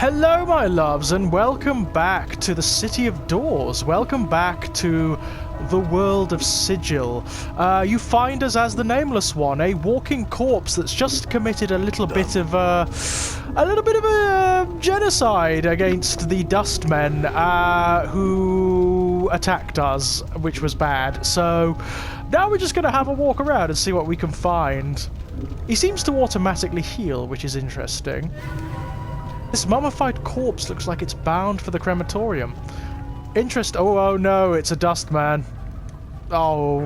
Hello, my loves, and welcome back to the City of Doors. Welcome back to the world of Sigil. You find us as the Nameless One, a walking corpse that's just committed a little bit of a genocide against the Dustmen who attacked us, which was bad. So now we're just going to have a walk around and see what we can find. He seems to automatically heal, which is interesting. This mummified corpse looks like it's bound for the crematorium. Oh no, it's a Dustman. Oh.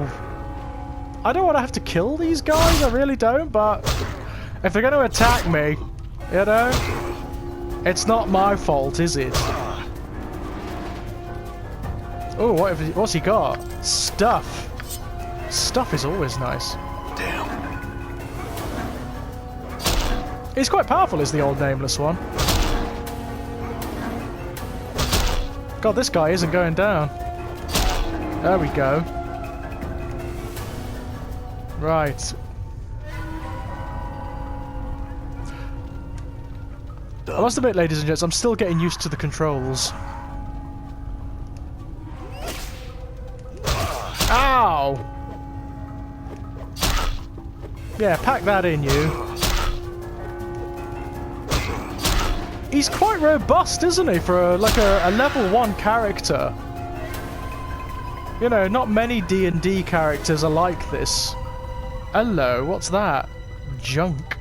I don't want to have to kill these guys, I really don't, but if they're going to attack me, you know, it's not my fault, is it? Oh, what's he got? Stuff. Stuff is always nice. Damn. He's quite powerful, is the old Nameless One. God, this guy isn't going down. There we go. Right. I must admit, ladies and gents, I'm still getting used to the controls. Ow! Yeah, pack that in, you. He's quite robust, isn't he, for a level 1 character? You know, not many D&D characters are like this. Hello, what's that? Junk.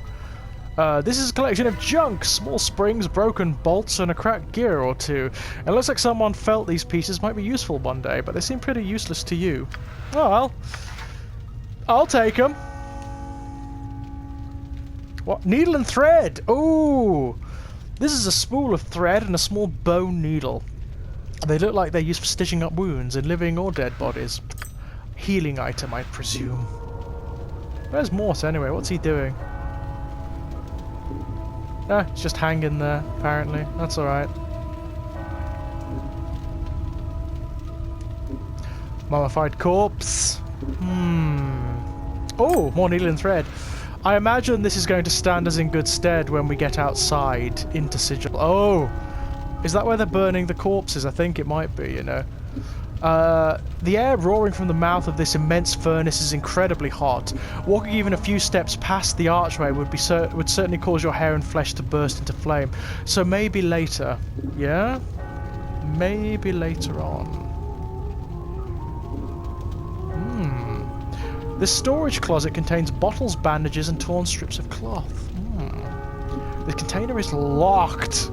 This is a collection of junk, small springs, broken bolts, and a cracked gear or two. It looks like someone felt these pieces might be useful one day, but they seem pretty useless to you. Oh well. I'll take them. What? Needle and thread! Ooh! This is a spool of thread and a small bone needle. They look like they're used for stitching up wounds in living or dead bodies. Healing item, I presume. Where's Mort anyway? What's he doing? Ah, he's just hanging there, apparently. That's alright. Mummified corpse. Oh, more needle and thread. I imagine this is going to stand us in good stead when we get outside into Sigil. Oh! Is that where they're burning the corpses? I think it might be, you know. The air roaring from the mouth of this immense furnace is incredibly hot. Walking even a few steps past the archway would certainly cause your hair and flesh to burst into flame. So maybe later. Yeah? Maybe later on. This storage closet contains bottles, bandages, and torn strips of cloth. The container is locked.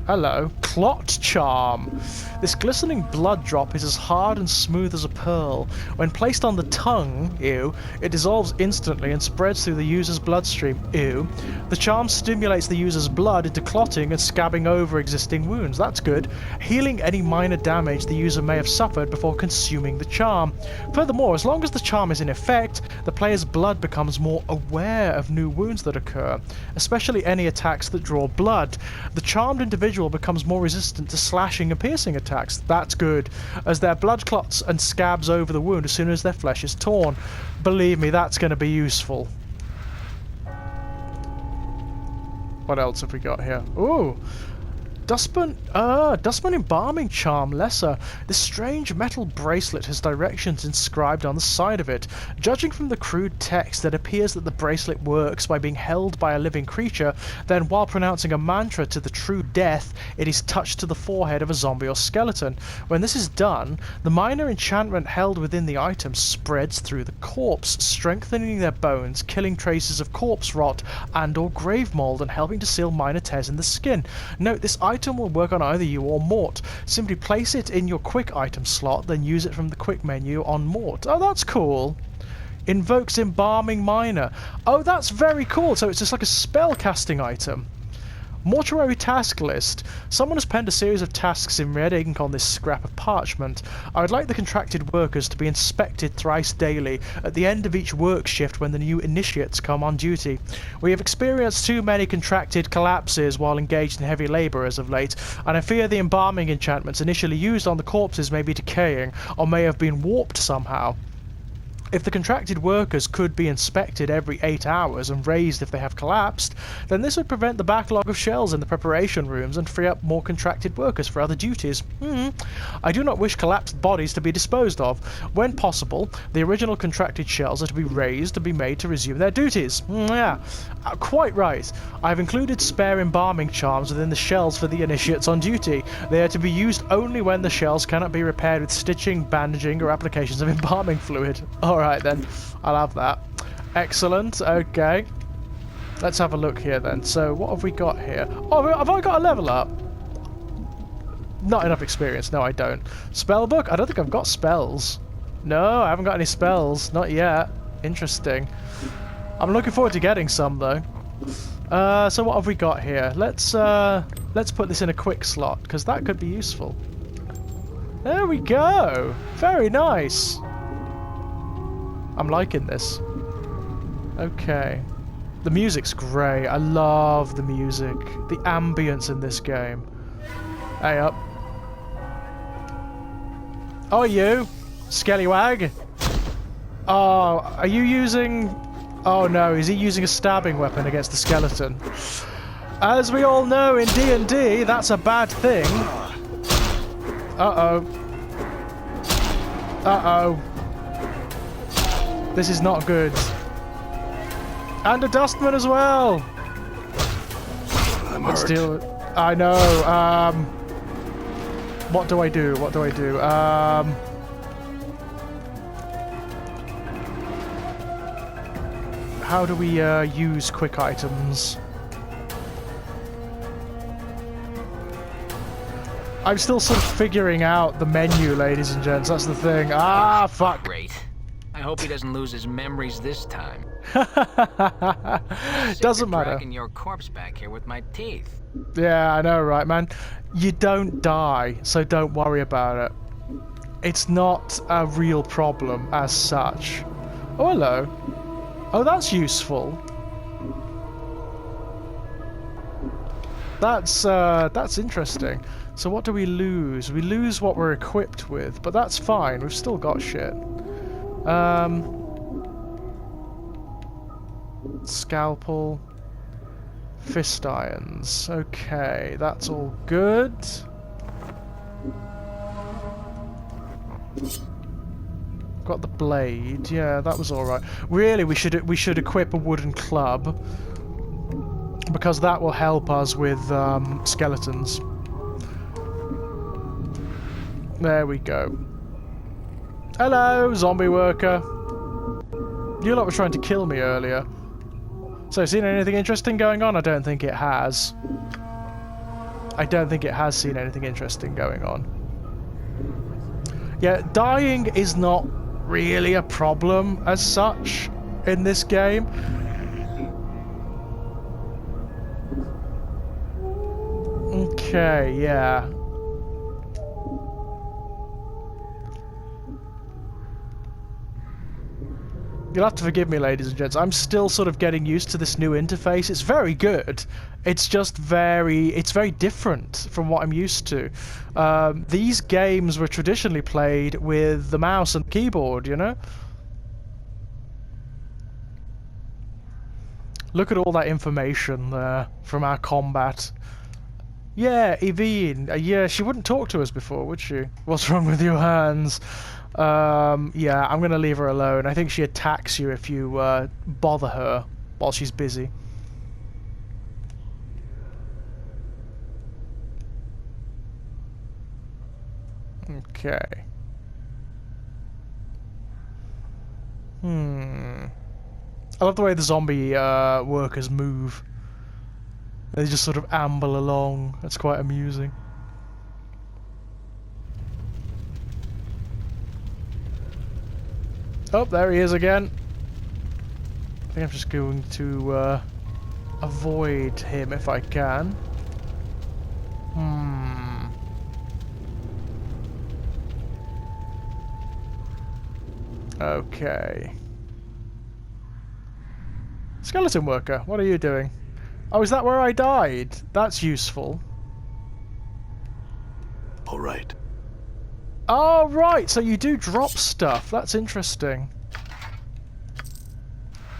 Hello. Clot charm. This glistening blood drop is as hard and smooth as a pearl. When placed on the tongue, ew, it dissolves instantly and spreads through the user's bloodstream, ew. The charm stimulates the user's blood into clotting and scabbing over existing wounds. That's good. Healing any minor damage the user may have suffered before consuming the charm. Furthermore, as long as the charm is in effect, the player's blood becomes more aware of new wounds that occur, especially any attacks that draw blood. The charmed individual becomes more resistant to slashing and piercing attacks. That's good, as their blood clots and scabs over the wound as soon as their flesh is torn. Believe me, that's going to be useful. What else have we got here? Ooh! Dustman Embalming Charm, Lesser. This strange metal bracelet has directions inscribed on the side of it. Judging from the crude text, it appears that the bracelet works by being held by a living creature, then while pronouncing a mantra to the true death, it is touched to the forehead of a zombie or skeleton. When this is done, the minor enchantment held within the item spreads through the corpse, strengthening their bones, killing traces of corpse rot and or grave mold, and helping to seal minor tears in the skin. Note, this item will work on either you or Mort. Simply place it in your quick item slot, then use it from the quick menu on Mort. Oh, that's cool. Invokes Embalming Minor. Oh, that's very cool. So it's just like a spell casting item. Mortuary task list. Someone has penned a series of tasks in red ink on this scrap of parchment. I would like the contracted workers to be inspected thrice daily at the end of each work shift when the new initiates come on duty. We have experienced too many contracted collapses while engaged in heavy labour as of late, and I fear the embalming enchantments initially used on the corpses may be decaying or may have been warped somehow. If the contracted workers could be inspected every 8 hours and raised if they have collapsed, then this would prevent the backlog of shells in the preparation rooms and free up more contracted workers for other duties. I do not wish collapsed bodies to be disposed of. When possible, the original contracted shells are to be raised and be made to resume their duties. Quite right. I have included spare embalming charms within the shells for the initiates on duty. They are to be used only when the shells cannot be repaired with stitching, bandaging, or applications of embalming fluid. Alright then, I'll have that. Excellent, okay. Let's have a look here then. So, what have we got here? Oh, have I got a level up? Not enough experience, no I don't. Spellbook? I don't think I've got spells. No, I haven't got any spells, not yet. Interesting. I'm looking forward to getting some though. So what have we got here? Let's put this in a quick slot, because that could be useful. There we go! Very nice! I'm liking this. Okay. The music's great. I love the music. The ambience in this game. Hey up. Oh, you? Skellywag? Oh, are you using... Oh no, is he using a stabbing weapon against the skeleton? As we all know in D&D, that's a bad thing. Uh-oh. Uh-oh. This is not good. And a dustman as well! Let's deal with... I know, what do I do? What do I do? How do we use quick items? I'm still sort of figuring out the menu, ladies and gents. That's the thing. Ah, fuck. Great. I hope he doesn't lose his memories this time. Doesn't matter. Dragging your corpse back here with my teeth. Yeah, I know, right, man? You don't die, so don't worry about it. It's not a real problem as such. Oh, hello. Oh, that's useful. That's interesting. So what do we lose? We lose what we're equipped with, but that's fine. We've still got shit. Scalpel. Fist irons. Okay, that's all good. Got the blade. Yeah, that was all right. Really, we should equip a wooden club because that will help us with skeletons. There we go. Hello, zombie worker. You lot were trying to kill me earlier. So, seen anything interesting going on? I don't think it has. I don't think it has seen anything interesting going on. Yeah, dying is not really a problem as such in this game. Okay, yeah. You'll have to forgive me, ladies and gents. I'm still sort of getting used to this new interface. It's very good. It's just it's very different from what I'm used to. These games were traditionally played with the mouse and keyboard, you know? Look at all that information there from our combat. Yeah, Evine. Yeah, she wouldn't talk to us before, would she? What's wrong with your hands? Yeah, I'm gonna leave her alone. I think she attacks you if you bother her while she's busy. Okay. I love the way the zombie workers move. They just sort of amble along. That's quite amusing. Oh, there he is again. I think I'm just going to avoid him if I can. Okay. Skeleton worker, what are you doing? Oh, is that where I died? That's useful. All right. Oh, right, so you do drop stuff. That's interesting.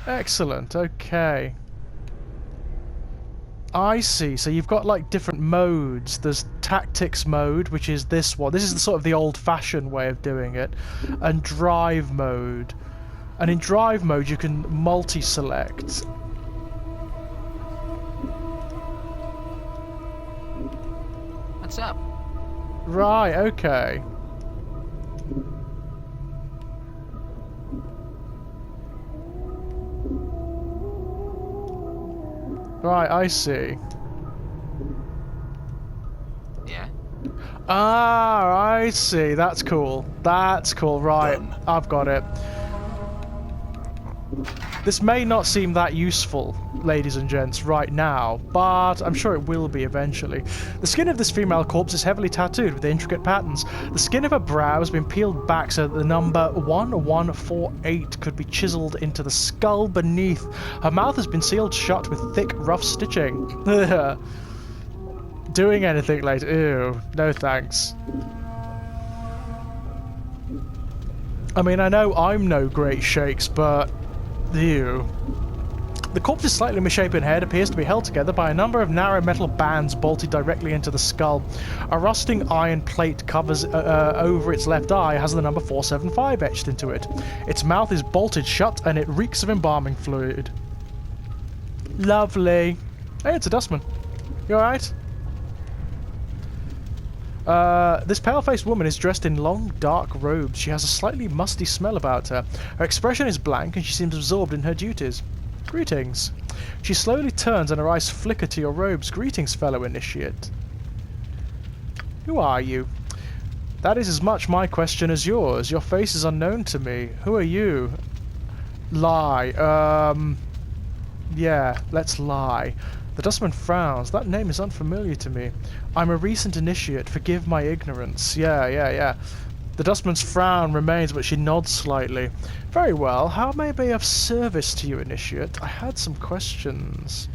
Excellent, okay. I see, so you've got like different modes. There's tactics mode, which is this one. This is the sort of the old-fashioned way of doing it. And drive mode. And in drive mode you can multi-select. What's up? Right, okay. Right, I see. Yeah? Ah, I see. That's cool. That's cool. Right, Done. I've got it. This may not seem that useful, ladies and gents, right now, but I'm sure it will be eventually. The skin of this female corpse is heavily tattooed with intricate patterns. The skin of her brow has been peeled back so that the number 1148 could be chiseled into the skull beneath. Her mouth has been sealed shut with thick, rough stitching. Doing anything later? Ew, no thanks. I mean, I know I'm no great shakes, but... ew. The corpse's slightly misshapen head appears to be held together by a number of narrow metal bands bolted directly into the skull. A rusting iron plate covers over its left eye has the number 475 etched into it. Its mouth is bolted shut and it reeks of embalming fluid. Lovely. Hey, it's a dustman. You alright? This pale-faced woman is dressed in long, dark robes. She has a slightly musty smell about her. Her expression is blank and she seems absorbed in her duties. Greetings. She slowly turns and her eyes flicker to your robes. Greetings, fellow initiate. Who are you? That is as much my question as yours. Your face is unknown to me. Who are you? Lie. Yeah, let's lie. The dustman frowns. That name is unfamiliar to me. I'm a recent initiate. Forgive my ignorance. Yeah. The dustman's frown remains, but she nods slightly. Very well. How may I be of service to you, initiate? I had some questions.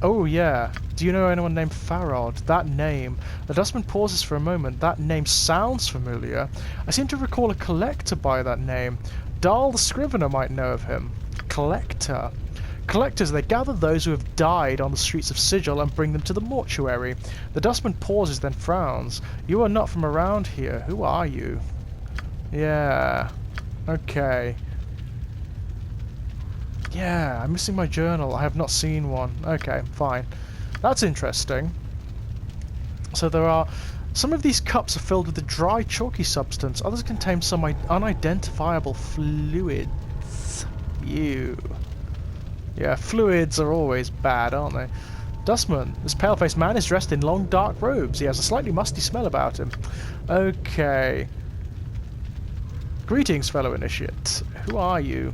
Oh, yeah. Do you know anyone named Farod? That name. The dustman pauses for a moment. That name sounds familiar. I seem to recall a collector by that name. Dahl the Scrivener might know of him. Collector. Collectors, they gather those who have died on the streets of Sigil and bring them to the mortuary. The dustman pauses, then frowns. You are not from around here. Who are you? Yeah. Okay. Yeah, I'm missing my journal. I have not seen one. Okay, fine. That's interesting. So there are... Some of these cups are filled with a dry, chalky substance. Others contain some unidentifiable fluids. Ew. Yeah, fluids are always bad, aren't they? Dustman. This pale-faced man is dressed in long, dark robes. He has a slightly musty smell about him. Okay. Greetings, fellow initiate. Who are you?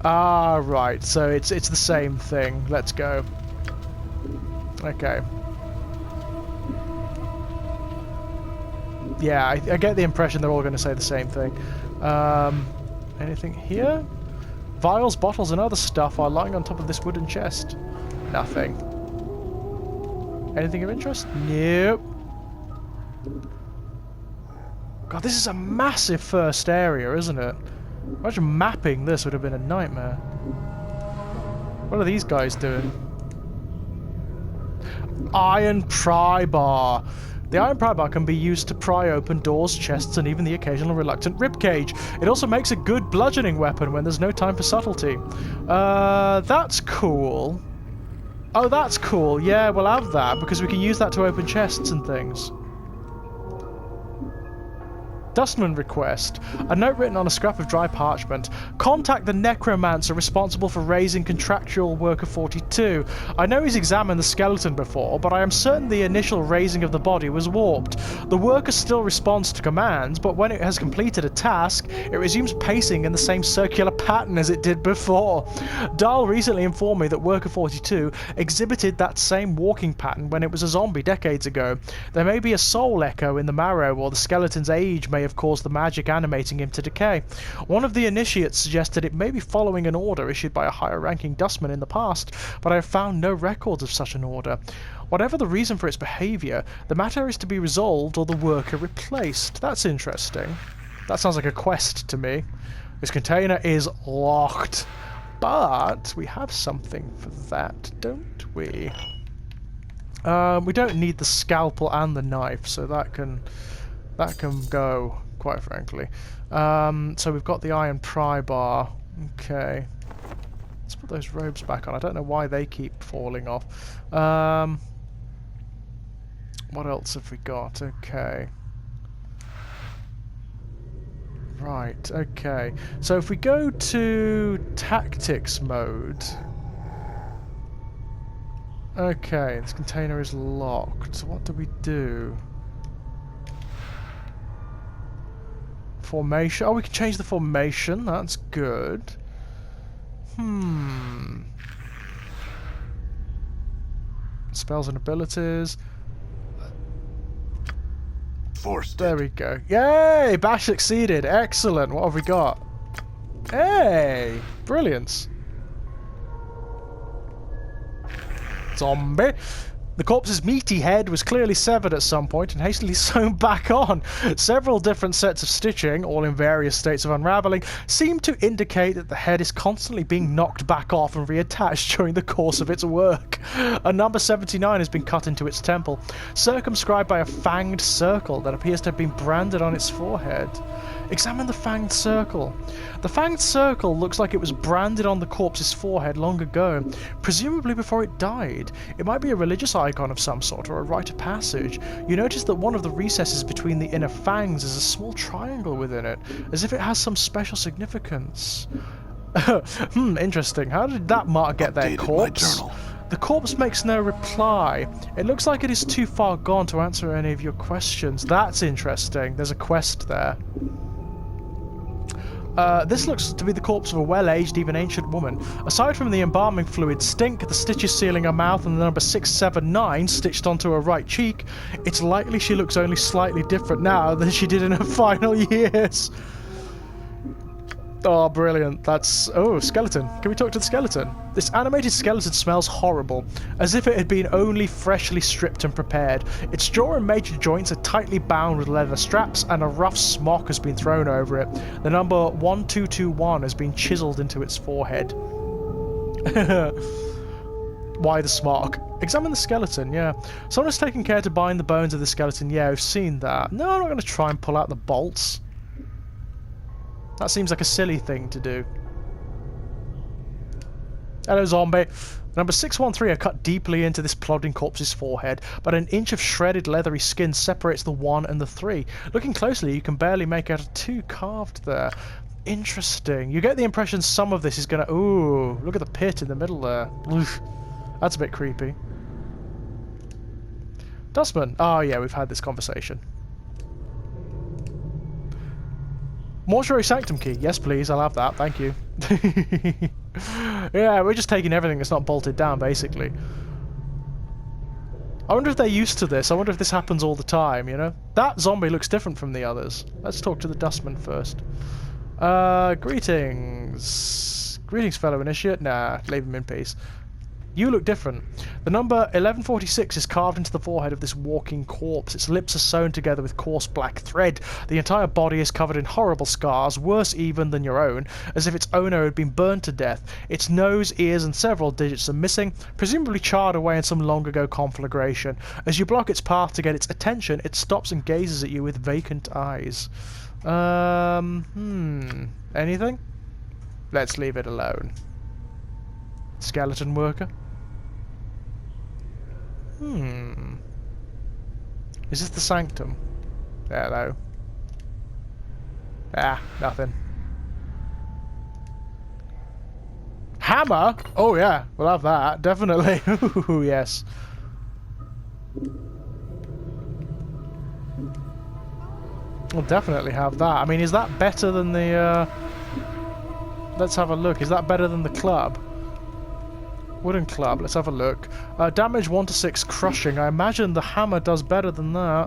Ah, right. So it's the same thing. Let's go. Okay. Yeah, I get the impression they're all going to say the same thing. Anything here? Vials, bottles, and other stuff are lying on top of this wooden chest. Nothing. Anything of interest? Nope. God, this is a massive first area, isn't it? Imagine mapping this would have been a nightmare. What are these guys doing? Iron pry bar. The iron pry bar can be used to pry open doors, chests, and even the occasional reluctant ribcage. It also makes a good bludgeoning weapon when there's no time for subtlety. That's cool. Oh, that's cool. Yeah, we'll have that, because we can use that to open chests and things. Dustman request. A note written on a scrap of dry parchment. Contact the necromancer responsible for raising contractual worker 42. I know he's examined the skeleton before, but I am certain the initial raising of the body was warped. The worker still responds to commands, but when it has completed a task, it resumes pacing in the same circular pattern as it did before. Dahl recently informed me that worker 42 exhibited that same walking pattern when it was a zombie decades ago. There may be a soul echo in the marrow, or the skeleton's age may have caused the magic animating him to decay. One of the initiates suggested it may be following an order issued by a higher-ranking dustman in the past, but I have found no records of such an order. Whatever the reason for its behaviour, the matter is to be resolved or the worker replaced. That's interesting. That sounds like a quest to me. This container is locked. But we have something for that, don't we? We don't need the scalpel and the knife, so that can go, quite frankly. So we've got the iron pry bar. Okay. Let's put those robes back on. I don't know why they keep falling off. What else have we got? Okay. Right, okay. So if we go to tactics mode... Okay, this container is locked. What do we do? Formation. Oh, we can change the formation. That's good. Spells and abilities. Forced. There we go. Yay! Bash succeeded. Excellent. What have we got? Hey! Brilliance. Zombie. The corpse's meaty head was clearly severed at some point and hastily sewn back on. Several different sets of stitching, all in various states of unravelling, seem to indicate that the head is constantly being knocked back off and reattached during the course of its work. A number 79 has been cut into its temple, circumscribed by a fanged circle that appears to have been branded on its forehead. Examine the fanged circle. The fanged circle looks like it was branded on the corpse's forehead long ago, presumably before it died. It might be a religious icon of some sort or a rite of passage. You notice that one of the recesses between the inner fangs is a small triangle within it, as if it has some special significance. Interesting. How did that mark get there, corpse? The corpse makes no reply. It looks like it is too far gone to answer any of your questions. That's interesting. There's a quest there. This looks to be the corpse of a well-aged, even ancient woman. Aside from the embalming fluid stink, the stitches sealing her mouth, and the number 679 stitched onto her right cheek, it's likely she looks only slightly different now than she did in her final years. Oh, brilliant. That's... Oh, skeleton. Can we talk to the skeleton? This animated skeleton smells horrible, as if it had been only freshly stripped and prepared. Its jaw and major joints are tightly bound with leather straps, and a rough smock has been thrown over it. The number 1221 has been chiselled into its forehead. Why the smock? Examine the skeleton, yeah. Someone has taken care to bind the bones of the skeleton. Yeah, I've seen that. No, I'm not going to try and pull out the bolts. That seems like a silly thing to do. Hello, zombie. Number 613 are cut deeply into this plodding corpse's forehead, but an inch of shredded leathery skin separates the 1 and the 3. Looking closely, you can barely make out a 2 carved there. Interesting. You get the impression some of this is going to... Ooh, look at the pit in the middle there. Oof. That's a bit creepy. Dustman. Oh, yeah, we've had this conversation. Mortuary Sanctum key. Yes, please. I'll have that. Thank you. Yeah, we're just taking everything that's not bolted down, basically. I wonder if they're used to this. I wonder if this happens all the time, you know? That zombie looks different from the others. Let's talk to the Dustman first. Greetings. Greetings, fellow initiate. Nah, leave him in peace. You look different. The number 1146 is carved into the forehead of this walking corpse. Its lips are sewn together with coarse black thread. The entire body is covered in horrible scars, worse even than your own, as if its owner had been burned to death. Its nose, ears, and several digits are missing, presumably charred away in some long-ago conflagration. As you block its path to get its attention, it stops and gazes at you with vacant eyes. Anything? Let's leave it alone. Skeleton worker? Is this the sanctum? Hello. Ah, nothing. Hammer? Oh yeah, we'll have that, definitely. Ooh, yes. We'll definitely have that. I mean, is that better than the, Let's have a look. Is that better than the club? Wooden club, let's have a look. Damage 1 to 6 crushing. I imagine the hammer does better than that.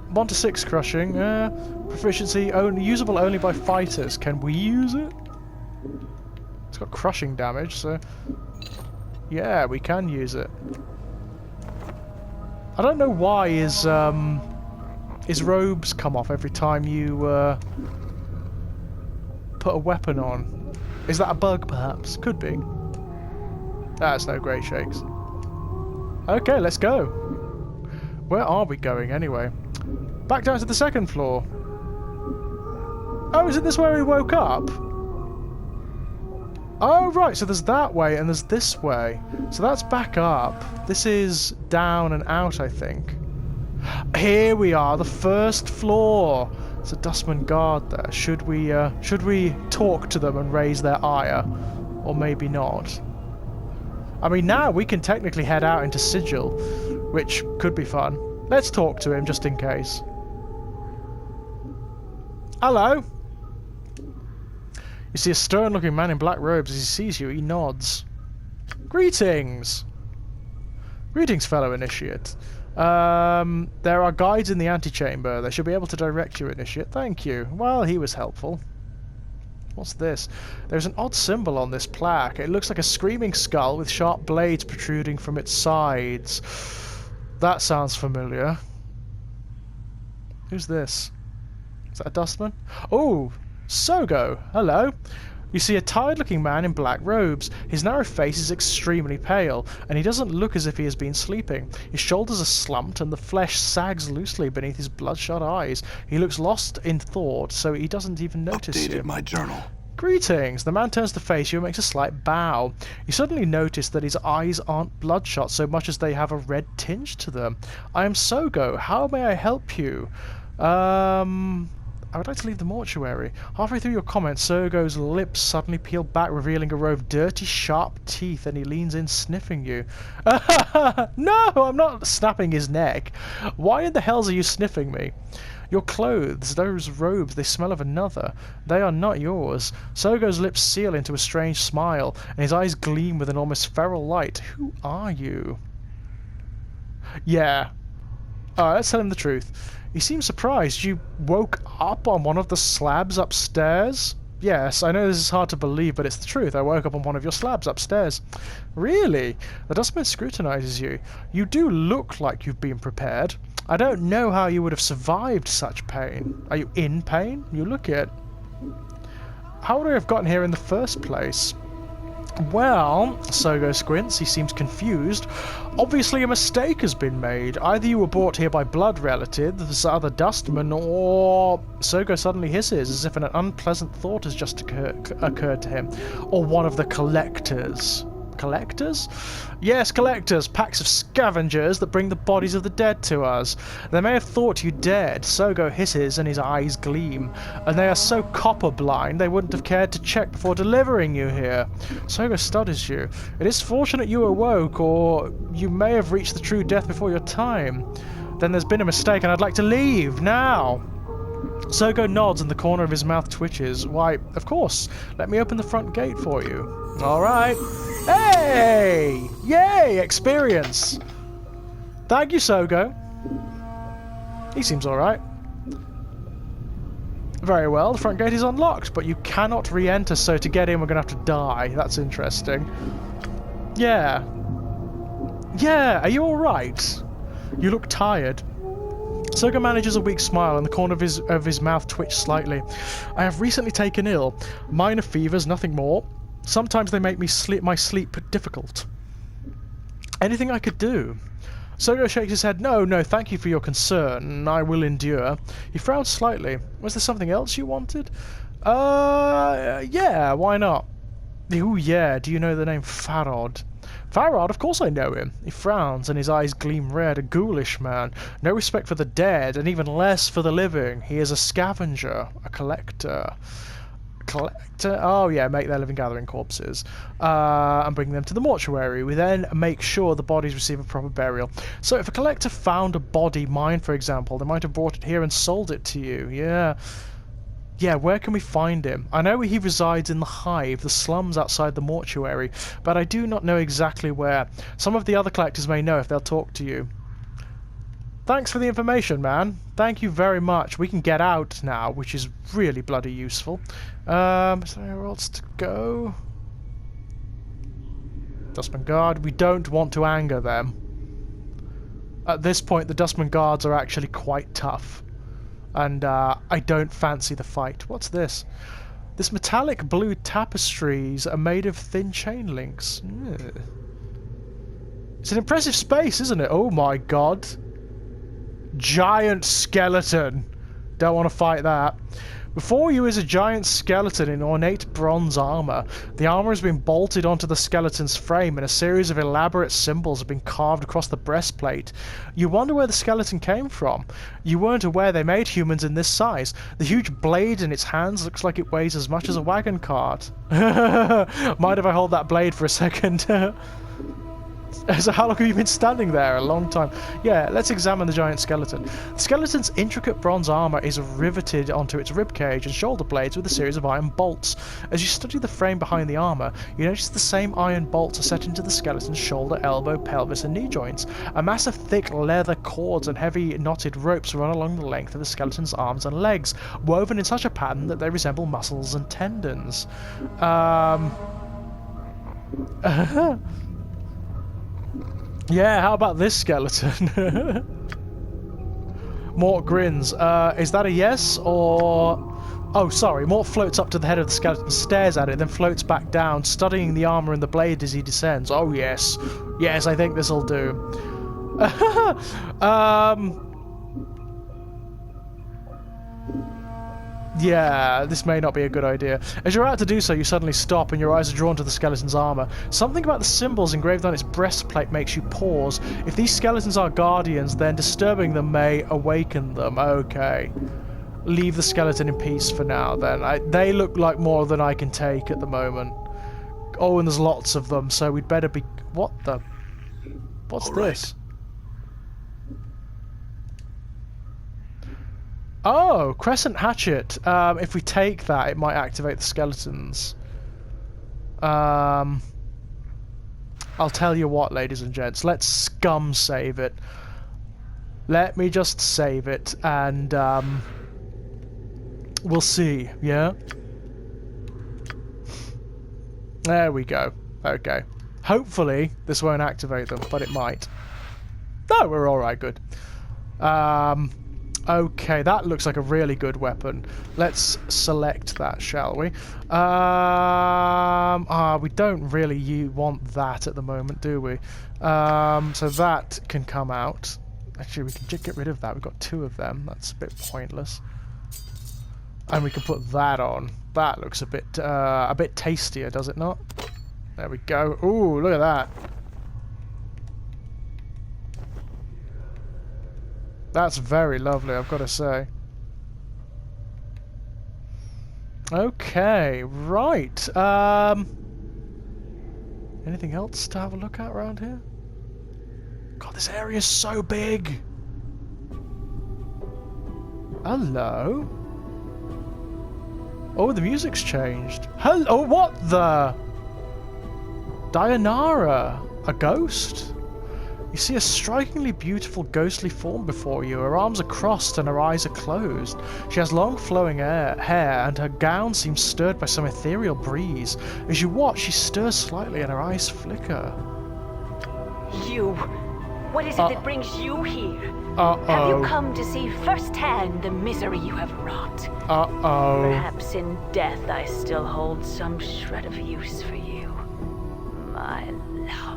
1 to 6 crushing. Proficiency only usable only by fighters. Can we use it? It's got crushing damage, so yeah, we can use it. I don't know why his robes come off every time you put a weapon on. Is that a bug, perhaps? Could be. That's no great shakes. Okay, let's go. Where are we going, anyway? Back down to the second floor. Oh, is it this where we woke up? Oh, right, so there's that way and there's this way. So that's back up. This is down and out, I think. Here we are, the first floor. There's a dustman guard there. Should we talk to them and raise their ire? Or maybe not? I mean, now we can technically head out into Sigil, which could be fun. Let's talk to him just in case. Hello? You see a stern-looking man in black robes. As he sees you, he nods. Greetings! Greetings, fellow initiate. There are guides in the antechamber. They should be able to direct you, initiate. Thank you. Well, he was helpful. What's this? There's an odd symbol on this plaque. It looks like a screaming skull with sharp blades protruding from its sides. That sounds familiar. Who's this? Is that a dustman? Oh! Sogo, hello. You see a tired-looking man in black robes. His narrow face is extremely pale, and he doesn't look as if he has been sleeping. His shoulders are slumped, and the flesh sags loosely beneath his bloodshot eyes. He looks lost in thought, so he doesn't even notice you. Updated my journal. Greetings. The man turns to face you and makes a slight bow. You suddenly notice that his eyes aren't bloodshot so much as they have a red tinge to them. I am Sogo. How may I help you? I would like to leave the mortuary. Halfway through your comments, Sogo's lips suddenly peel back, revealing a row of dirty, sharp teeth, and he leans in, sniffing you. No, I'm not snapping his neck. Why in the hells are you sniffing me? Your clothes, those robes, they smell of another. They are not yours. Sogo's lips seal into a strange smile, and his eyes gleam with an almost feral light. Who are you? Yeah. Alright, let's tell him the truth. He seems surprised. You woke up on one of the slabs upstairs? Yes, I know this is hard to believe, but it's the truth. I woke up on one of your slabs upstairs. Really? The dustman scrutinizes you. You do look like you've been prepared. I don't know how you would have survived such pain. Are you in pain? You look it. How would I have gotten here in the first place? Well, Sogo squints. He seems confused. Obviously a mistake has been made. Either you were brought here by blood relatives, other dustmen, or... Sogo suddenly hisses as if an unpleasant thought has just occurred to him. Or one of the collectors. Collectors? Yes, collectors, packs of scavengers that bring the bodies of the dead to us. They may have thought you dead, Sogo hisses and his eyes gleam, and they are so copper blind they wouldn't have cared to check before delivering you here. Sogo studies you. It is fortunate you awoke, or you may have reached the true death before your time. Then there's been a mistake and I'd like to leave, now! Sogo nods and the corner of his mouth twitches. Why, of course. Let me open the front gate for you. Alright. Hey! Yay! Experience! Thank you, Sogo. He seems alright. Very well, the front gate is unlocked, but you cannot re-enter, so to get in we're going to have to die. That's interesting. Yeah. Yeah, are you alright? You look tired. Sogo manages a weak smile and the corner of his mouth twitched slightly. I have recently taken ill. Minor fevers, nothing more. Sometimes they make my sleep difficult. Anything I could do? Sogo shakes his head. No, thank you for your concern. I will endure. He frowned slightly. Was there something else you wanted? Yeah, why not? Ooh, yeah, do you know the name Farod? Farod, of course I know him. He frowns and his eyes gleam red, a ghoulish man. No respect for the dead, and even less for the living. He is a scavenger, a collector. Collector? Oh yeah, make their living gathering corpses. And bring them to the mortuary. We then make sure the bodies receive a proper burial. So if a collector found a body, mine for example, they might have brought it here and sold it to you. Yeah. Yeah, where can we find him? I know he resides in the Hive, the slums outside the mortuary, but I do not know exactly where. Some of the other collectors may know if they'll talk to you. Thanks for the information, man. Thank you very much. We can get out now, which is really bloody useful. Is there anywhere else to go? Dustman Guard. We don't want to anger them. At this point, the Dustman Guards are actually quite tough. And I don't fancy the fight. What's this? This metallic blue tapestries are made of thin chain links. It's an impressive space, isn't it? Oh my god. Giant skeleton. Don't want to fight that. Before you is a giant skeleton in ornate bronze armor. The armor has been bolted onto the skeleton's frame and a series of elaborate symbols have been carved across the breastplate. You wonder where the skeleton came from. You weren't aware they made humans in this size. The huge blade in its hands looks like it weighs as much as a wagon cart. Mind if I hold that blade for a second? So how long have you been standing there? A long time. Yeah, let's examine the giant skeleton. The skeleton's intricate bronze armor is riveted onto its ribcage and shoulder blades with a series of iron bolts. As you study the frame behind the armor, you notice the same iron bolts are set into the skeleton's shoulder, elbow, pelvis, and knee joints. A mass of thick leather cords and heavy knotted ropes run along the length of the skeleton's arms and legs, woven in such a pattern that they resemble muscles and tendons. Yeah, how about this skeleton? Mort grins. Is that a yes or... Oh, sorry. Mort floats up to the head of the skeleton, stares at it, then floats back down, studying the armor and the blade as he descends. Oh, yes. Yes, I think this'll do. Yeah, this may not be a good idea. As you're about to do so, you suddenly stop and your eyes are drawn to the skeleton's armor. Something about the symbols engraved on its breastplate makes you pause. If these skeletons are guardians, then disturbing them may awaken them. Okay. Leave the skeleton in peace for now, then. They look like more than I can take at the moment. Oh, and there's lots of them, so we'd better be... What the... What's all this? Right. Oh, Crescent Hatchet. If we take that, it might activate the skeletons. I'll tell you what, ladies and gents. Let's scum save it. Let me just save it, and we'll see, yeah? There we go. Okay. Hopefully, this won't activate them, but it might. No, we're alright, good. Okay, that looks like a really good weapon. Let's select that, shall we? We don't really want that at the moment, do we? So that can come out. Actually, we can just get rid of that. We've got two of them. That's a bit pointless. And we can put that on. That looks a bit tastier, does it not? There we go. Ooh, look at that. That's very lovely, I've got to say. Okay, right. Anything else to have a look at around here? God, this area is so big. Hello. Oh, the music's changed. Hello, what the? Dayanara, a ghost? You see a strikingly beautiful ghostly form before you. Her arms are crossed and her eyes are closed. She has long flowing hair and her gown seems stirred by some ethereal breeze. As you watch, she stirs slightly and her eyes flicker. You! What is it that brings you here? Uh-oh. Have you come to see firsthand the misery you have wrought? Uh-oh. Perhaps in death I still hold some shred of use for you, my love.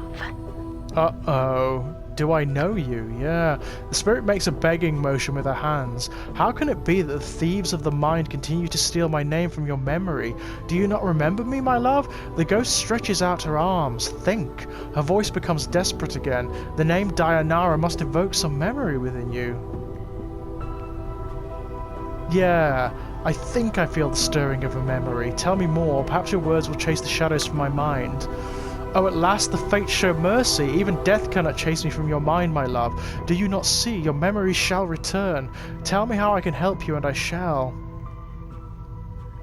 Uh-oh. Do I know you? Yeah. The spirit makes a begging motion with her hands. How can it be that the thieves of the mind continue to steal my name from your memory? Do you not remember me, my love? The ghost stretches out her arms. Think. Her voice becomes desperate again. The name Dayanara must evoke some memory within you. Yeah. I think I feel the stirring of a memory. Tell me more. Perhaps your words will chase the shadows from my mind. Oh, at last the fates show mercy. Even death cannot chase me from your mind, my love. Do you not see? Your memories shall return. Tell me how I can help you, and I shall.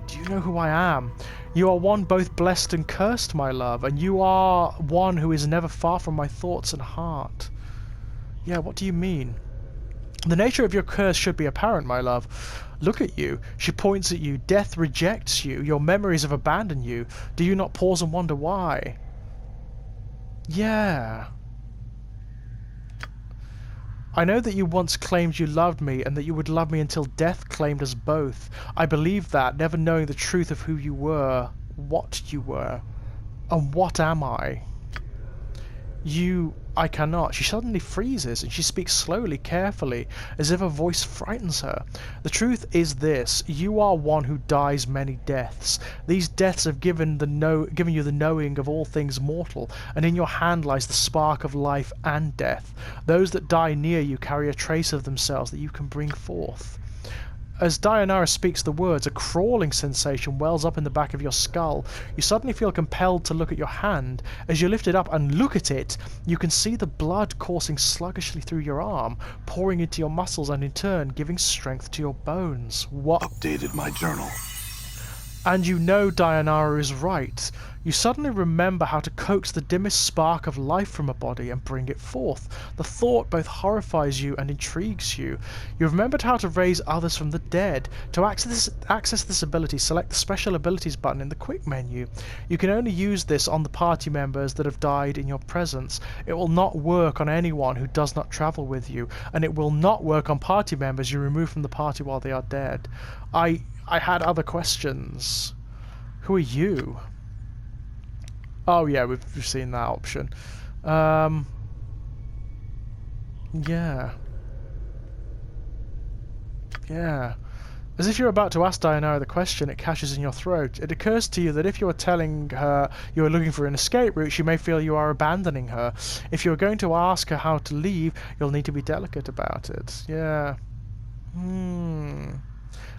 Do you know who I am? You are one both blessed and cursed, my love, and you are one who is never far from my thoughts and heart. Yeah, what do you mean? The nature of your curse should be apparent, my love. Look at you. She points at you. Death rejects you. Your memories have abandoned you. Do you not pause and wonder why? Yeah. I know that you once claimed you loved me and that you would love me until death claimed us both. I believed that, never knowing the truth of who you were, what you were. And what am I? I cannot. She suddenly freezes, and she speaks slowly, carefully, as if her voice frightens her. The truth is this: you are one who dies many deaths. These deaths have given you the knowing of all things mortal, and in your hand lies the spark of life and death. Those that die near you carry a trace of themselves that you can bring forth. As Dayanara speaks the words, a crawling sensation wells up in the back of your skull. You suddenly feel compelled to look at your hand. As you lift it up and look at it, you can see the blood coursing sluggishly through your arm, pouring into your muscles and in turn giving strength to your bones. What? Updated my journal. And you know Dayanara is right. You suddenly remember how to coax the dimmest spark of life from a body and bring it forth. The thought both horrifies you and intrigues you. You remembered how to raise others from the dead. To access this ability, select the Special Abilities button in the Quick menu. You can only use this on the party members that have died in your presence. It will not work on anyone who does not travel with you, and it will not work on party members you remove from the party while they are dead. I had other questions. Who are you? Oh yeah, we've seen that option. Yeah. As if you're about to ask Dayanara the question, it catches in your throat. It occurs to you that if you are telling her you are looking for an escape route, she may feel you are abandoning her. If you are going to ask her how to leave, you'll need to be delicate about it. Yeah.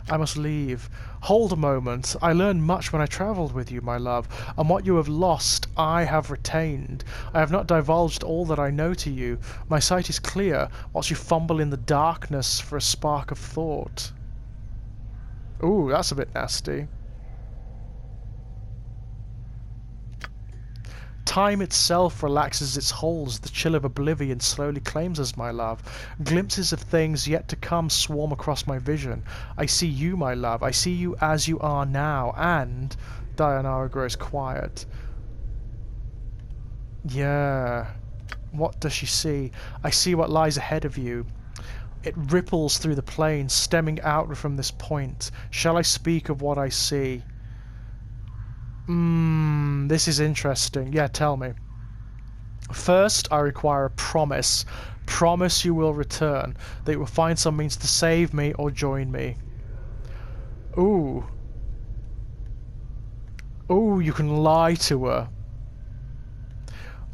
I must leave. Hold a moment. I learned much when I travelled with you, my love, and what you have lost, I have retained. I have not divulged all that I know to you. My sight is clear, whilst you fumble in the darkness for a spark of thought. Ooh, that's a bit nasty. Time itself relaxes its hold as the chill of oblivion slowly claims us, my love. Glimpses of things yet to come swarm across my vision. I see you, my love. I see you as you are now, and... Dayanara grows quiet. Yeah. What does she see? I see what lies ahead of you. It ripples through the plains, stemming outward from this point. Shall I speak of what I see? This is interesting. Yeah, tell me. First, I require a promise. Promise you will return, that you will find some means to save me or join me. Ooh. Ooh, you can lie to her.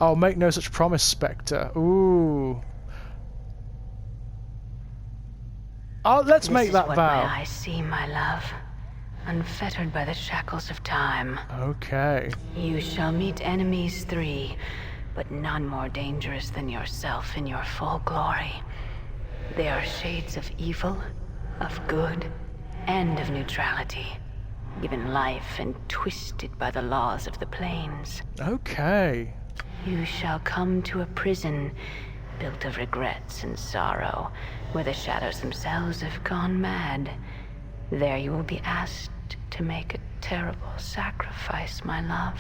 I'll make no such promise, Spectre. Ooh. Let's make that vow. This is what my eyes see, my love. Unfettered by the shackles of time. Okay. You shall meet enemies 3, but none more dangerous than yourself in your full glory. They are shades of evil, of good, and of neutrality, given life and twisted by the laws of the plains. Okay. You shall come to a prison built of regrets and sorrow, where the shadows themselves have gone mad. There you will be asked to make a terrible sacrifice, my love.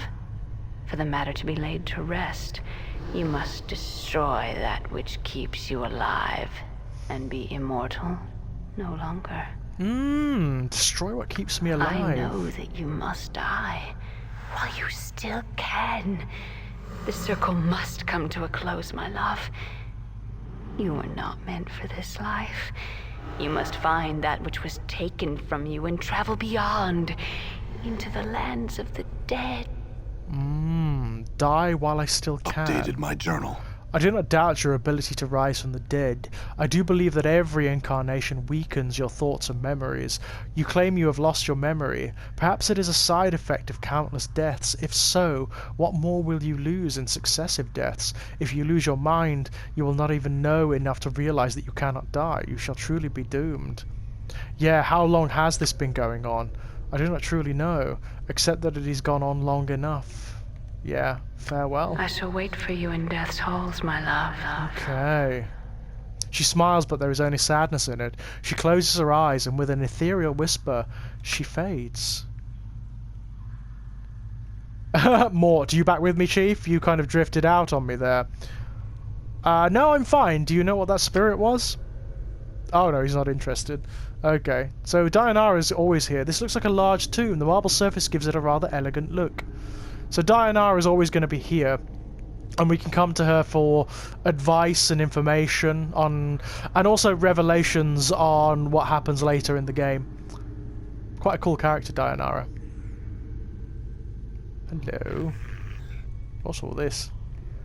For the matter to be laid to rest, you must destroy that which keeps you alive and be immortal no longer. Destroy what keeps me alive. I know that you must die while you still can. The circle must come to a close, my love. You were not meant for this life. You must find that which was taken from you and travel beyond, into the lands of the dead. Die while I still can. Updated my journal. I do not doubt your ability to rise from the dead. I do believe that every incarnation weakens your thoughts and memories. You claim you have lost your memory. Perhaps it is a side effect of countless deaths. If so, what more will you lose in successive deaths? If you lose your mind, you will not even know enough to realize that you cannot die. You shall truly be doomed. Yeah, how long has this been going on? I do not truly know, except that it has gone on long enough. Yeah, farewell. I shall wait for you in death's halls, my love. Okay. She smiles, but there is only sadness in it. She closes her eyes, and with an ethereal whisper, she fades. Mort, are you back with me, Chief? You kind of drifted out on me there. No, I'm fine. Do you know what that spirit was? Oh no, he's not interested. Okay, so Dayanara's always here. This looks like a large tomb. The marble surface gives it a rather elegant look. So Dayanara is always going to be here. And we can come to her for advice and information on... and also revelations on what happens later in the game. Quite a cool character, Dayanara. Hello. What's all this?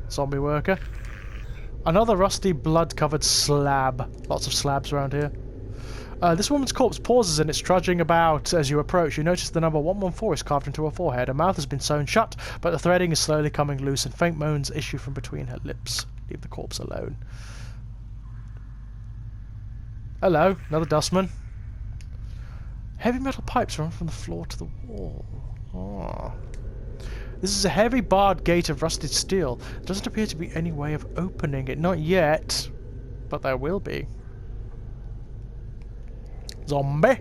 Zombie worker. Another rusty, blood-covered slab. Lots of slabs around here. This woman's corpse pauses in its trudging about as you approach. You notice the number 114 is carved into her forehead. Her mouth has been sewn shut, but the threading is slowly coming loose and faint moans issue from between her lips. Leave the corpse alone. Hello, another dustman. Heavy metal pipes run from the floor to the wall. Oh. This is a heavy barred gate of rusted steel. There doesn't appear to be any way of opening it. Not yet, but there will be. Zombie.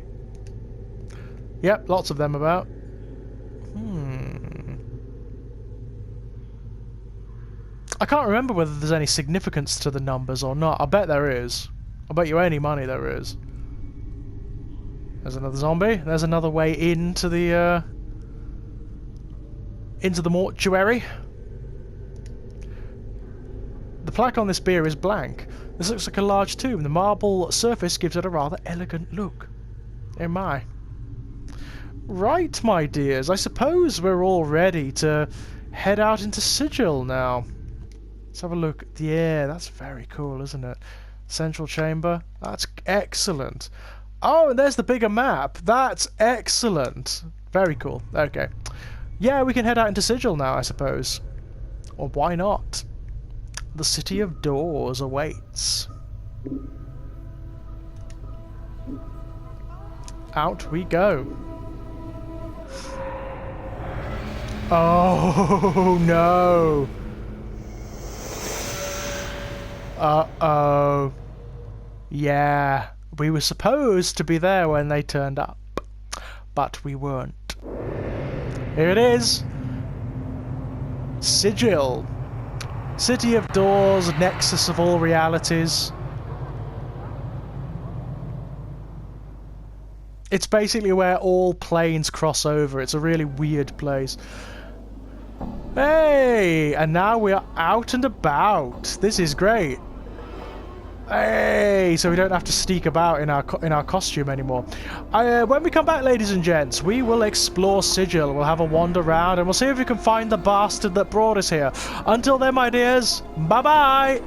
Yep, lots of them about. I can't remember whether there's any significance to the numbers or not. I bet there is. I bet you any money there is. There's another zombie. There's another way into the mortuary. The plaque on this beer is blank. This looks like a large tomb. The marble surface gives it a rather elegant look. Oh my. Right, my dears. I suppose we're all ready to head out into Sigil now. Let's have a look. Yeah, that's very cool, isn't it? Central chamber. That's excellent. Oh, and there's the bigger map. That's excellent. Very cool. Okay. Yeah, we can head out into Sigil now, I suppose. Or why not? The City of Doors awaits. Out we go. Oh no! Uh-oh. Yeah, we were supposed to be there when they turned up, but we weren't. Here it is. Sigil. City of Doors, nexus of all realities. It's basically where all planes cross over. It's a really weird place. Hey! And now we are out and about. This is great. Hey! So we don't have to sneak about in our costume anymore. When we come back, ladies and gents, we will explore Sigil. We'll have a wander around and we'll see if we can find the bastard that brought us here. Until then, my dears, bye-bye!